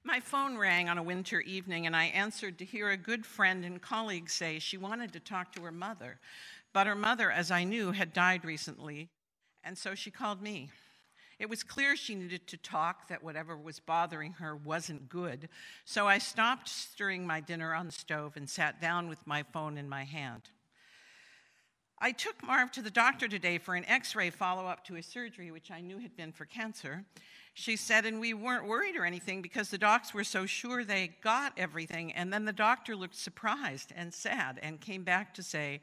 My phone rang on a winter evening, and I answered to hear a good friend and colleague say she wanted to talk to her mother. But her mother, as I knew, had died recently, and so she called me. It was clear she needed to talk, that whatever was bothering her wasn't good. So I stopped stirring my dinner on the stove and sat down with my phone in my hand. I took Marv to the doctor today for an x-ray follow-up to his surgery, which I knew had been for cancer. She said, and we weren't worried or anything because the docs were so sure they got everything. And then the doctor looked surprised and sad and came back to say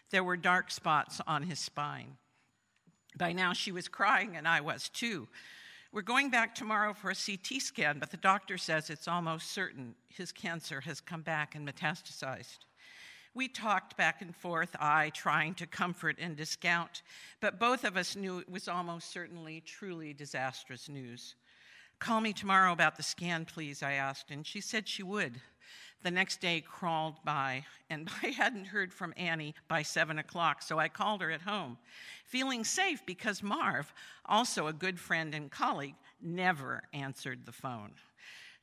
there were dark spots on his spine. By now she was crying, and I was too. We're going back tomorrow for a CT scan, but the doctor says it's almost certain his cancer has come back and metastasized. We talked back and forth, I trying to comfort and discount, but both of us knew it was almost certainly truly disastrous news. Call me tomorrow about the scan, please, I asked, and she said she would. The next day crawled by, and I hadn't heard from Annie by 7 o'clock, so I called her at home, feeling safe because Marv, also a good friend and colleague, never answered the phone.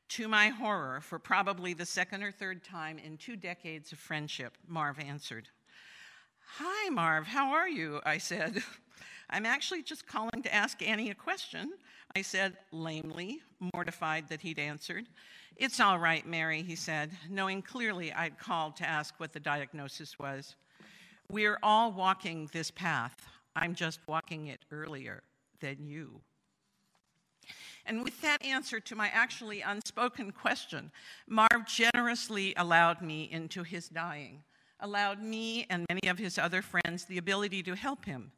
To my horror, for probably the second or third time in 2 decades of friendship, Marv answered. Hi, Marv, how are you? I said. I'm actually just calling to ask Annie a question, I said lamely, mortified that he'd answered. It's all right, Mary, he said, knowing clearly I'd called to ask what the diagnosis was. We're all walking this path. I'm just walking it earlier than you. And with that answer to my actually unspoken question, Marv generously allowed me into his dying, allowed me and many of his other friends the ability to help him,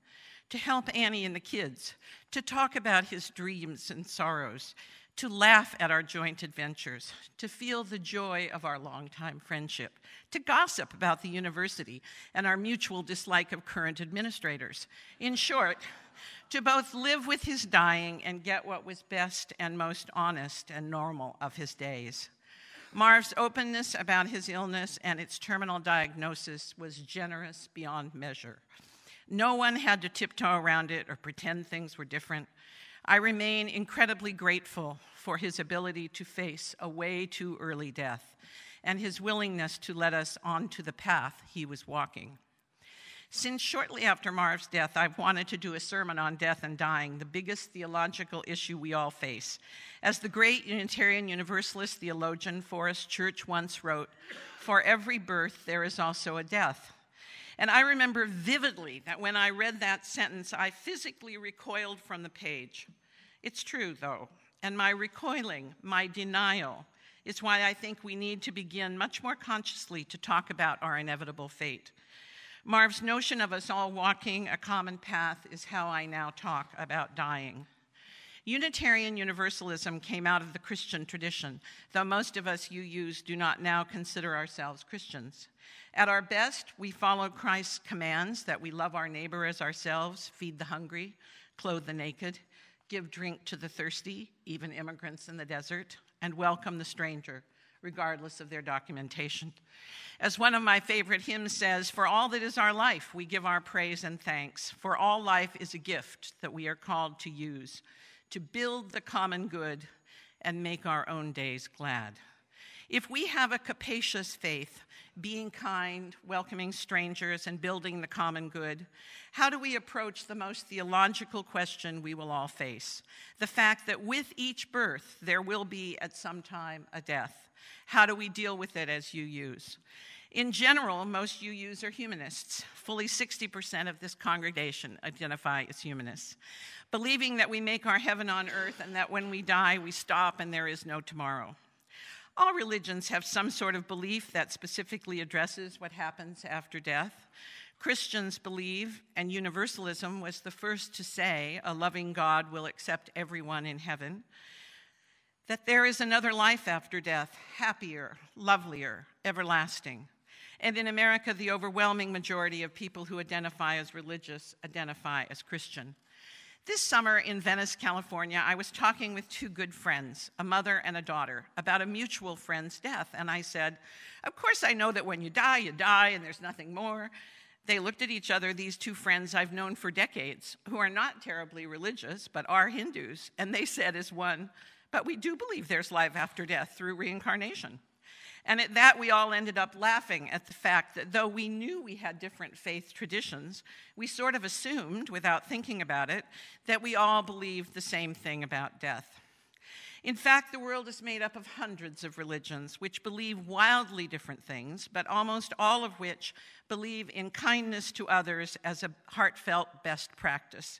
to help Annie and the kids, to talk about his dreams and sorrows, to laugh at our joint adventures, to feel the joy of our longtime friendship, to gossip about the university and our mutual dislike of current administrators. In short, to both live with his dying and get what was best and most honest and normal of his days. Marv's openness about his illness and its terminal diagnosis was generous beyond measure. No one had to tiptoe around it or pretend things were different. I remain incredibly grateful for his ability to face a way too early death and his willingness to let us onto the path he was walking. Since shortly after Marv's death, I've wanted to do a sermon on death and dying, the biggest theological issue we all face. As the great Unitarian Universalist theologian Forrest Church once wrote, for every birth there is also a death. And I remember vividly that when I read that sentence, I physically recoiled from the page. It's true, though, and my recoiling, my denial, is why I think we need to begin much more consciously to talk about our inevitable fate. Marv's notion of us all walking a common path is how I now talk about dying. Unitarian Universalism came out of the Christian tradition, though most of us UUs do not now consider ourselves Christians. At our best, we follow Christ's commands that we love our neighbor as ourselves, feed the hungry, clothe the naked, give drink to the thirsty, even immigrants in the desert, and welcome the stranger, regardless of their documentation. As one of my favorite hymns says, for all that is our life, we give our praise and thanks. For all life is a gift that we are called to use, to build the common good and make our own days glad. If we have a capacious faith, being kind, welcoming strangers, and building the common good, how do we approach the most theological question we will all face? The fact that with each birth, there will be at some time a death. How do we deal with it as UUs? In general, most UUs are humanists. Fully 60% of this congregation identify as humanists, believing that we make our heaven on earth and that when we die, we stop and there is no tomorrow. All religions have some sort of belief that specifically addresses what happens after death. Christians believe, and Universalism was the first to say, a loving God will accept everyone in heaven, that there is another life after death, happier, lovelier, everlasting. And in America, the overwhelming majority of people who identify as religious identify as Christian. This summer in Venice, California, I was talking with 2 good friends, a mother and a daughter, about a mutual friend's death. And I said, of course I know that when you die, and there's nothing more. They looked at each other, these 2 friends I've known for decades, who are not terribly religious, but are Hindus. And they said as one, But we do believe there's life after death through reincarnation. And at that, we all ended up laughing at the fact that though we knew we had different faith traditions, we sort of assumed, without thinking about it, that we all believed the same thing about death. In fact, the world is made up of hundreds of religions which believe wildly different things, but almost all of which believe in kindness to others as a heartfelt best practice.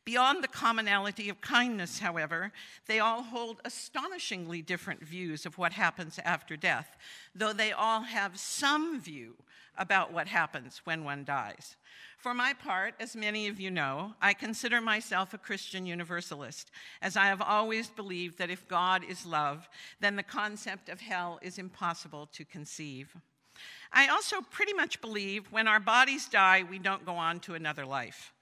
Beyond the commonality of kindness, however, they all hold astonishingly different views of what happens after death, though they all have some view about what happens when one dies. For my part, as many of you know, I consider myself a Christian universalist, as I have always believed that if God is love, then the concept of hell is impossible to conceive. I also pretty much believe when our bodies die, we don't go on to another life.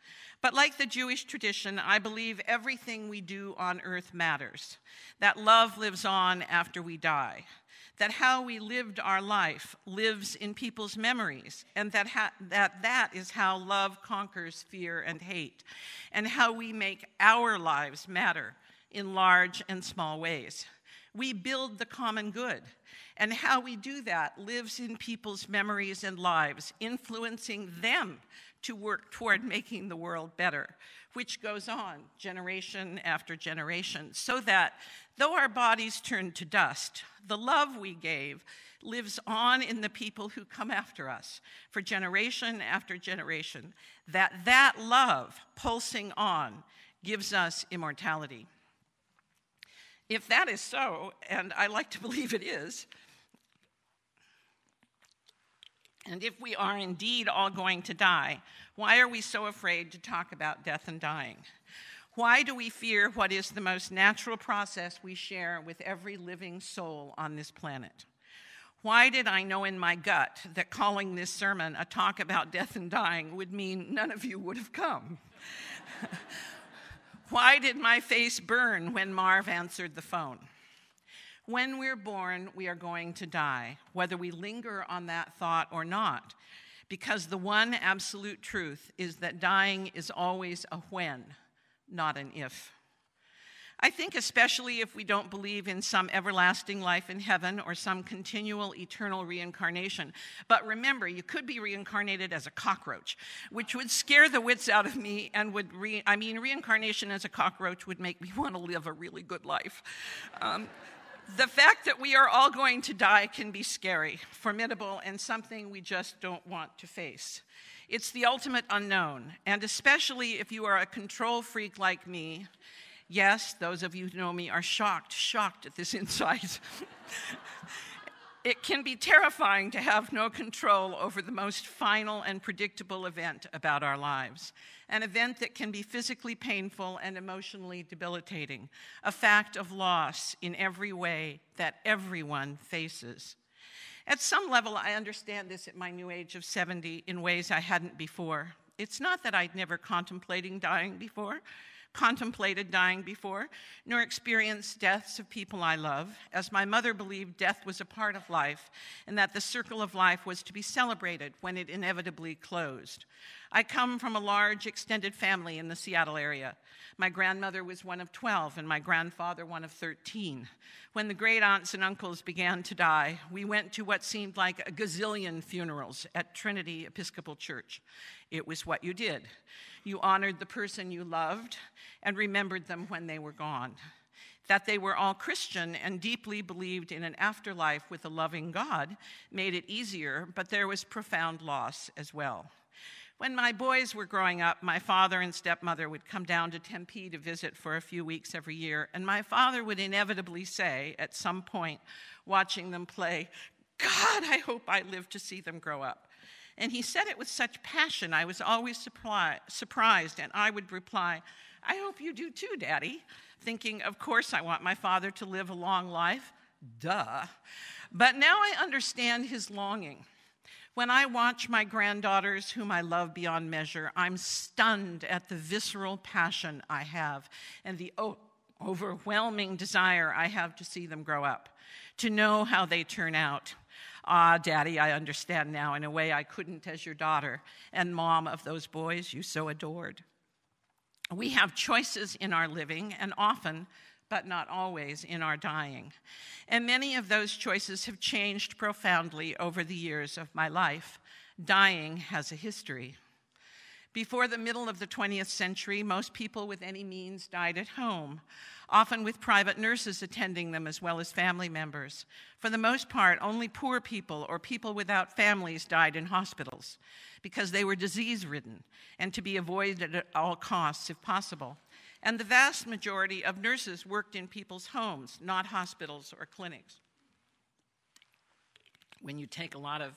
But like the Jewish tradition, I believe everything we do on earth matters, that love lives on after we die, that how we lived our life lives in people's memories, and that is how love conquers fear and hate, and how we make our lives matter in large and small ways. We build the common good, and how we do that lives in people's memories and lives, influencing them to work toward making the world better, which goes on generation after generation, so that though our bodies turn to dust, the love we gave lives on in the people who come after us for generation after generation, that love pulsing on gives us immortality. If that is so, and I like to believe it is, and if we are indeed all going to die, why are we so afraid to talk about death and dying? Why do we fear what is the most natural process we share with every living soul on this planet? Why did I know in my gut that calling this sermon a talk about death and dying would mean none of you would have come? Why did my face burn when Marv answered the phone? When we're born, we are going to die, whether we linger on that thought or not, because the one absolute truth is that dying is always a when, not an if. I think especially if we don't believe in some everlasting life in heaven or some continual eternal reincarnation. But remember, you could be reincarnated as a cockroach, which would scare the wits out of me and reincarnation as a cockroach would make me want to live a really good life. The fact that we are all going to die can be scary, formidable, and something we just don't want to face. It's the ultimate unknown, and especially if you are a control freak like me. Yes, those of you who know me are shocked at this insight. It can be terrifying to have no control over the most final and predictable event about our lives, an event that can be physically painful and emotionally debilitating, a fact of loss in every way that everyone faces. At some level, I understand this at my new age of 70 in ways I hadn't before. It's not that I'd never contemplated dying before, nor experienced deaths of people I love, as my mother believed death was a part of life and that the circle of life was to be celebrated when it inevitably closed. I come from a large extended family in the Seattle area. My grandmother was one of 12 and my grandfather one of 13. When the great aunts and uncles began to die, we went to what seemed like a gazillion funerals at Trinity Episcopal Church. It was what you did. You honored the person you loved and remembered them when they were gone. That they were all Christian and deeply believed in an afterlife with a loving God made it easier, but there was profound loss as well. When my boys were growing up, my father and stepmother would come down to Tempe to visit for a few weeks every year, and my father would inevitably say at some point, watching them play, "God, I hope I live to see them grow up." And he said it with such passion, I was always surprised, and I would reply, "I hope you do too, Daddy," thinking, of course I want my father to live a long life. Duh. But now I understand his longing. When I watch my granddaughters, whom I love beyond measure, I'm stunned at the visceral passion I have and the overwhelming desire I have to see them grow up, to know how they turn out. Ah, Daddy, I understand now in a way I couldn't as your daughter and mom of those boys you so adored. We have choices in our living, and often, but not always, in our dying. And many of those choices have changed profoundly over the years of my life. Dying has a history. Before the middle of the 20th century, most people with any means died at home, often with private nurses attending them as well as family members. For the most part, only poor people or people without families died in hospitals because they were disease-ridden and to be avoided at all costs if possible. And the vast majority of nurses worked in people's homes, not hospitals or clinics. When you take a lot of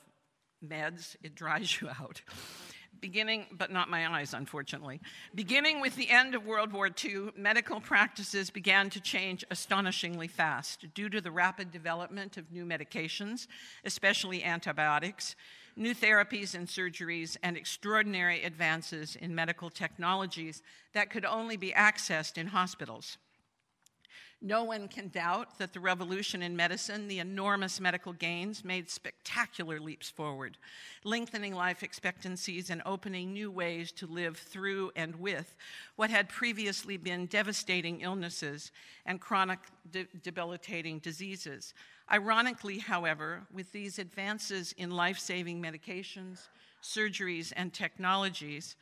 meds, it dries you out. But not my eyes, unfortunately. Beginning with the end of World War II, medical practices began to change astonishingly fast due to the rapid development of new medications, especially antibiotics, new therapies and surgeries, and extraordinary advances in medical technologies that could only be accessed in hospitals. No one can doubt that the revolution in medicine, the enormous medical gains, made spectacular leaps forward, lengthening life expectancies and opening new ways to live through and with what had previously been devastating illnesses and chronic debilitating diseases. Ironically, however, with these advances in life-saving medications, surgeries, and technologies,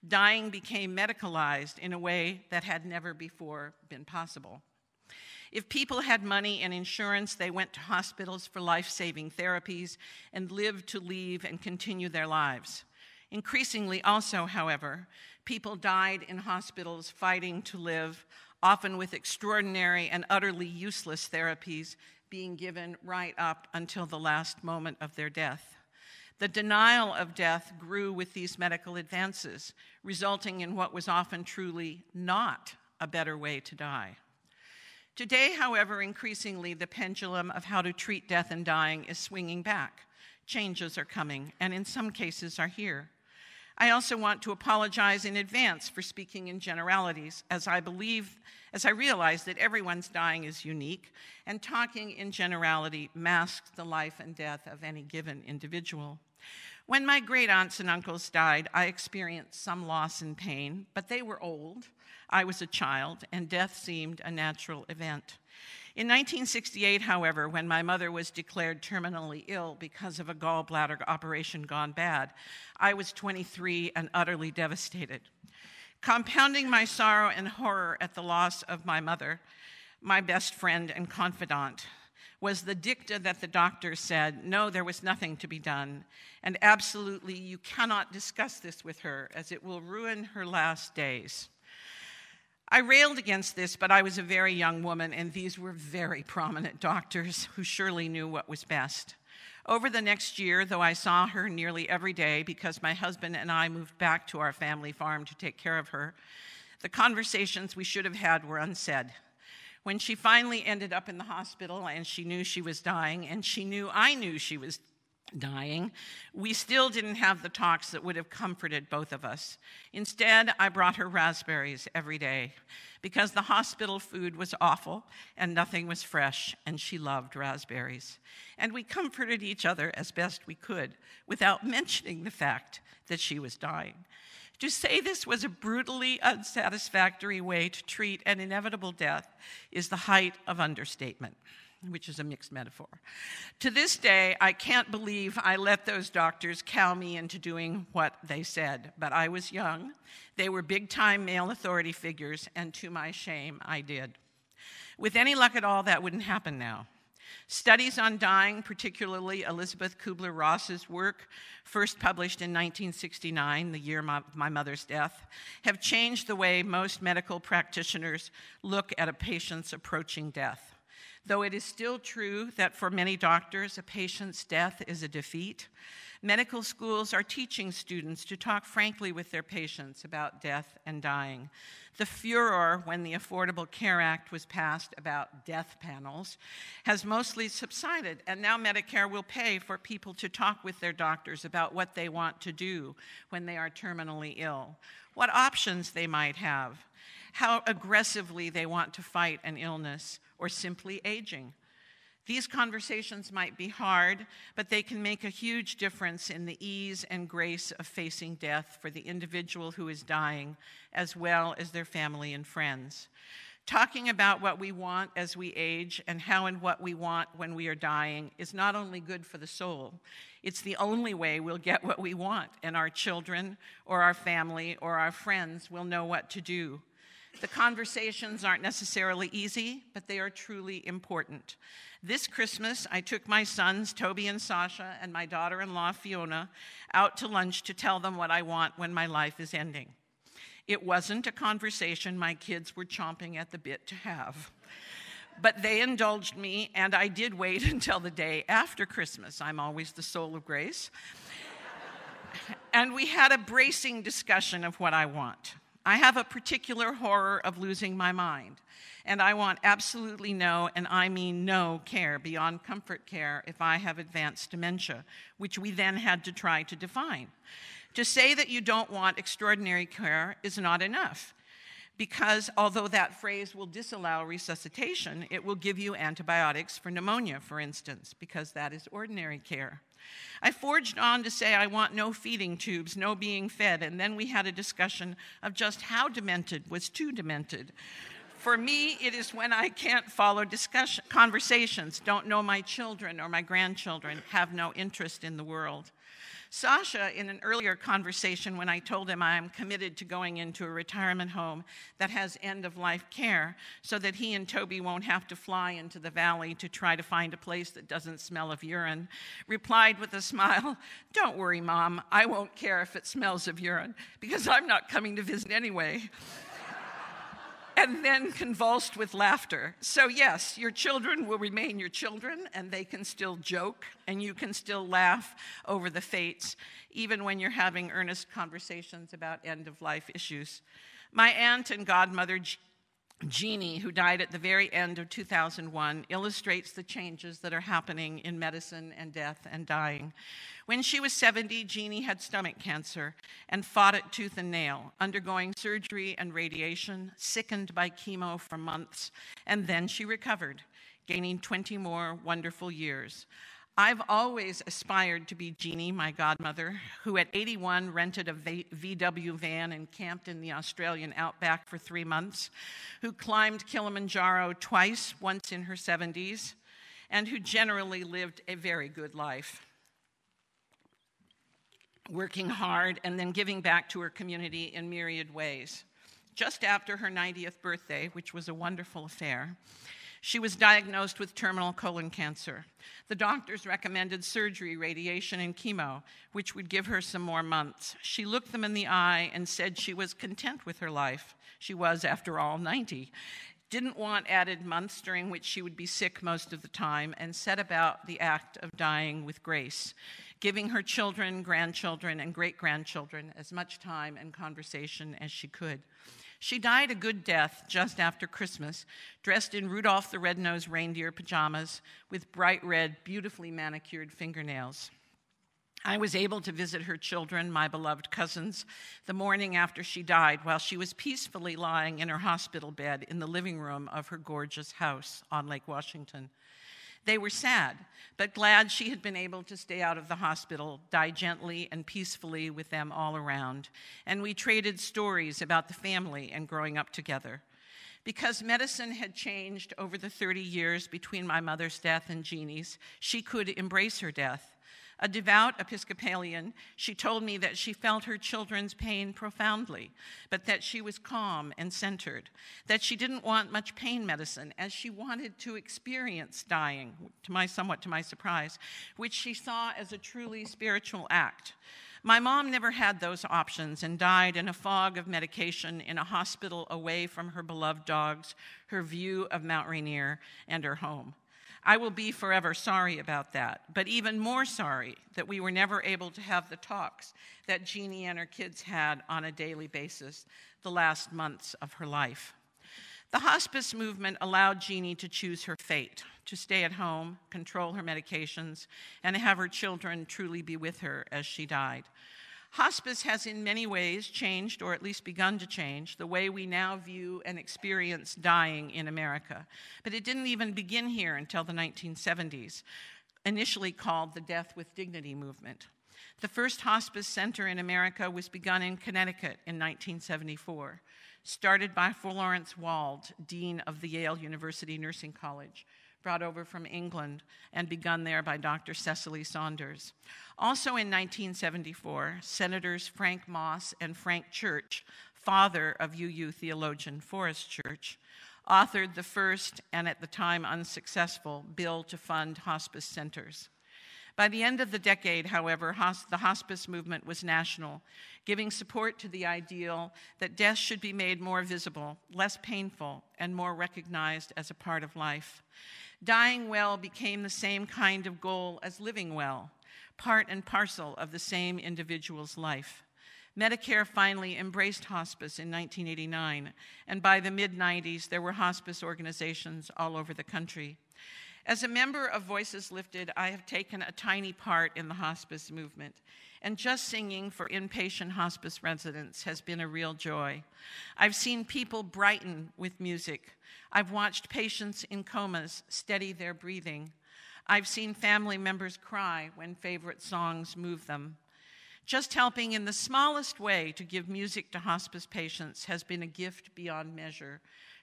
dying became medicalized in a way that had never before been possible. If people had money and insurance, they went to hospitals for life-saving therapies and lived to leave and continue their lives. Increasingly also, however, people died in hospitals fighting to live, often with extraordinary and utterly useless therapies being given right up until the last moment of their death. The denial of death grew with these medical advances, resulting in what was often truly not a better way to die. Today, however, increasingly, the pendulum of how to treat death and dying is swinging back. Changes are coming, and in some cases are here. I also want to apologize in advance for speaking in generalities, as I realize that everyone's dying is unique, and talking in generality masks the life and death of any given individual. When my great-aunts and uncles died, I experienced some loss and pain, but they were old. I was a child, and death seemed a natural event. In 1968, however, when my mother was declared terminally ill because of a gallbladder operation gone bad, I was 23 and utterly devastated. Compounding my sorrow and horror at the loss of my mother, my best friend and confidant, was the dicta that the doctor said, no, there was nothing to be done, and absolutely you cannot discuss this with her, as it will ruin her last days. I railed against this, but I was a very young woman, and these were very prominent doctors who surely knew what was best. Over the next year, though I saw her nearly every day because my husband and I moved back to our family farm to take care of her, the conversations we should have had were unsaid. When she finally ended up in the hospital and she knew she was dying, and I knew she was dying, we still didn't have the talks that would have comforted both of us. Instead, I brought her raspberries every day because the hospital food was awful and nothing was fresh, and she loved raspberries. And we comforted each other as best we could without mentioning the fact that she was dying. To say this was a brutally unsatisfactory way to treat an inevitable death is the height of understatement, which is a mixed metaphor. To this day, I can't believe I let those doctors cow me into doing what they said, but I was young. They were big-time male authority figures, and to my shame, I did. With any luck at all, that wouldn't happen now. Studies on dying, particularly Elizabeth Kubler-Ross's work, first published in 1969, the year of my mother's death, have changed the way most medical practitioners look at a patient's approaching death. Though it is still true that for many doctors, a patient's death is a defeat, medical schools are teaching students to talk frankly with their patients about death and dying. The furor when the Affordable Care Act was passed about death panels has mostly subsided, and now Medicare will pay for people to talk with their doctors about what they want to do when they are terminally ill, what options they might have, how aggressively they want to fight an illness, or simply aging. These conversations might be hard, but they can make a huge difference in the ease and grace of facing death for the individual who is dying, as well as their family and friends. Talking about what we want as we age and how and what we want when we are dying is not only good for the soul, it's the only way we'll get what we want, and our children or our family or our friends will know what to do. The conversations aren't necessarily easy, but they are truly important. This Christmas, I took my sons, Toby and Sasha, and my daughter-in-law, Fiona, out to lunch to tell them what I want when my life is ending. It wasn't a conversation my kids were chomping at the bit to have. But they indulged me, and I did wait until the day after Christmas. I'm always the soul of grace. And we had a bracing discussion of what I want. I have a particular horror of losing my mind, and I want absolutely no, and I mean no, care beyond comfort care if I have advanced dementia, which we then had to try to define. To say that you don't want extraordinary care is not enough, because although that phrase will disallow resuscitation, it will give you antibiotics for pneumonia, for instance, because that is ordinary care. I forged on to say I want no feeding tubes, no being fed, and then we had a discussion of just how demented was too demented. For me, it is when I can't follow conversations, don't know my children or my grandchildren, have no interest in the world. Sasha, in an earlier conversation when I told him I am committed to going into a retirement home that has end-of-life care so that he and Toby won't have to fly into the valley to try to find a place that doesn't smell of urine, replied with a smile, "Don't worry, Mom, I won't care if it smells of urine because I'm not coming to visit anyway." And then convulsed with laughter. So yes, your children will remain your children, and they can still joke, and you can still laugh over the fates, even when you're having earnest conversations about end-of-life issues. My aunt and godmother, Jeannie, who died at the very end of 2001, illustrates the changes that are happening in medicine and death and dying. When she was 70, Jeannie had stomach cancer and fought it tooth and nail, undergoing surgery and radiation, sickened by chemo for months, and then she recovered, gaining 20 more wonderful years. I've always aspired to be Jeannie, my godmother, who at 81 rented a VW van and camped in the Australian outback for 3 months, who climbed Kilimanjaro twice, once in her 70s, and who generally lived a very good life, working hard and then giving back to her community in myriad ways. Just after her 90th birthday, which was a wonderful affair, she was diagnosed with terminal colon cancer. The doctors recommended surgery, radiation, and chemo, which would give her some more months. She looked them in the eye and said she was content with her life. She was, after all, 90. Didn't want added months during which she would be sick most of the time, and set about the act of dying with grace, giving her children, grandchildren, and great-grandchildren as much time and conversation as she could. She died a good death just after Christmas, dressed in Rudolph the Red-Nosed Reindeer pajamas with bright red, beautifully manicured fingernails. I was able to visit her children, my beloved cousins, the morning after she died while she was peacefully lying in her hospital bed in the living room of her gorgeous house on Lake Washington. They were sad, but glad she had been able to stay out of the hospital, die gently and peacefully with them all around. And we traded stories about the family and growing up together. Because medicine had changed over the 30 years between my mother's death and Jeannie's, she could embrace her death. A devout Episcopalian, she told me that she felt her children's pain profoundly, but that she was calm and centered, that she didn't want much pain medicine, as she wanted to experience dying, somewhat to my surprise, which she saw as a truly spiritual act. My mom never had those options and died in a fog of medication in a hospital away from her beloved dogs, her view of Mount Rainier, and her home. I will be forever sorry about that, but even more sorry that we were never able to have the talks that Jeannie and her kids had on a daily basis the last months of her life. The hospice movement allowed Jeannie to choose her fate, to stay at home, control her medications, and have her children truly be with her as she died. Hospice has in many ways changed, or at least begun to change, the way we now view and experience dying in America. But it didn't even begin here until the 1970s, initially called the Death with Dignity movement. The first hospice center in America was begun in Connecticut in 1974. started by Florence Wald, Dean of the Yale University Nursing College, brought over from England and begun there by Dr. Cecily Saunders. Also in 1974, Senators Frank Moss and Frank Church, father of UU theologian Forrest Church, authored the first, and at the time unsuccessful, bill to fund hospice centers. By the end of the decade, however, the hospice movement was national, giving support to the ideal that death should be made more visible, less painful, and more recognized as a part of life. Dying well became the same kind of goal as living well, part and parcel of the same individual's life. Medicare finally embraced hospice in 1989, and by the mid-90s, there were hospice organizations all over the country. As a member of Voices Lifted, I have taken a tiny part in the hospice movement, and just singing for inpatient hospice residents has been a real joy. I've seen people brighten with music. I've watched patients in comas steady their breathing. I've seen family members cry when favorite songs move them. Just helping in the smallest way to give music to hospice patients has been a gift beyond measure,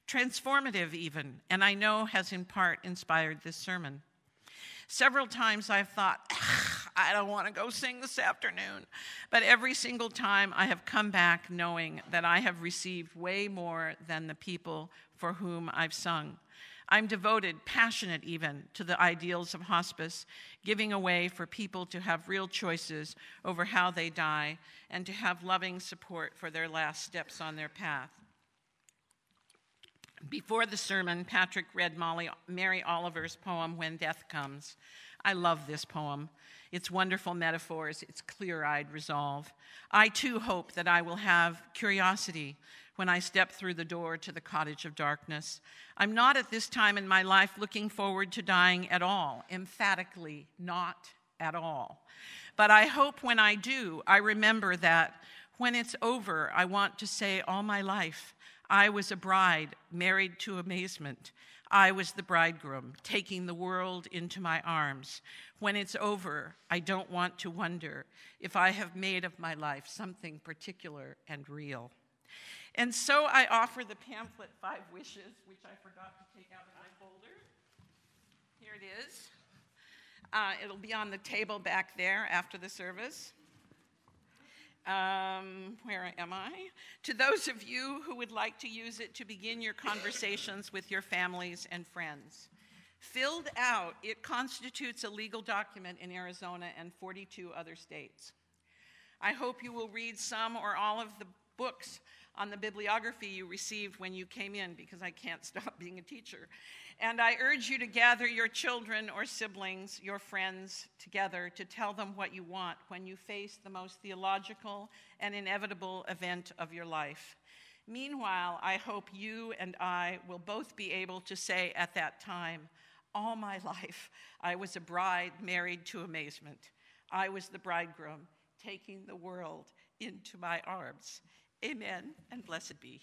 transformative even, and I know has in part inspired this sermon. Several times I've thought, I don't want to go sing this afternoon, but every single time I have come back knowing that I have received way more than the people for whom I've sung. I'm devoted, passionate even, to the ideals of hospice, giving a way for people to have real choices over how they die and to have loving support for their last steps on their path. Before the sermon, Patrick read Mary Oliver's poem, When Death Comes. I love this poem. Its wonderful metaphors, its clear-eyed resolve. I too hope that I will have curiosity when I step through the door to the cottage of darkness. I'm not at this time in my life looking forward to dying at all, emphatically not at all. But I hope when I do, I remember that when it's over, I want to say all my life, I was a bride married to amazement. I was the bridegroom, taking the world into my arms. When it's over, I don't want to wonder if I have made of my life something particular and real. And so I offer the pamphlet, 5 Wishes, which I forgot to take out of my folder. Here it is. It'll be on the table back there after the service. Where am I? To those of you who would like to use it to begin your conversations with your families and friends. Filled out, it constitutes a legal document in Arizona and 42 other states. I hope you will read some or all of the books on the bibliography you received when you came in, because I can't stop being a teacher. And I urge you to gather your children or siblings, your friends, together to tell them what you want when you face the most theological and inevitable event of your life. Meanwhile, I hope you and I will both be able to say at that time, all my life, I was a bride married to amazement. I was the bridegroom taking the world into my arms. Amen, and blessed be.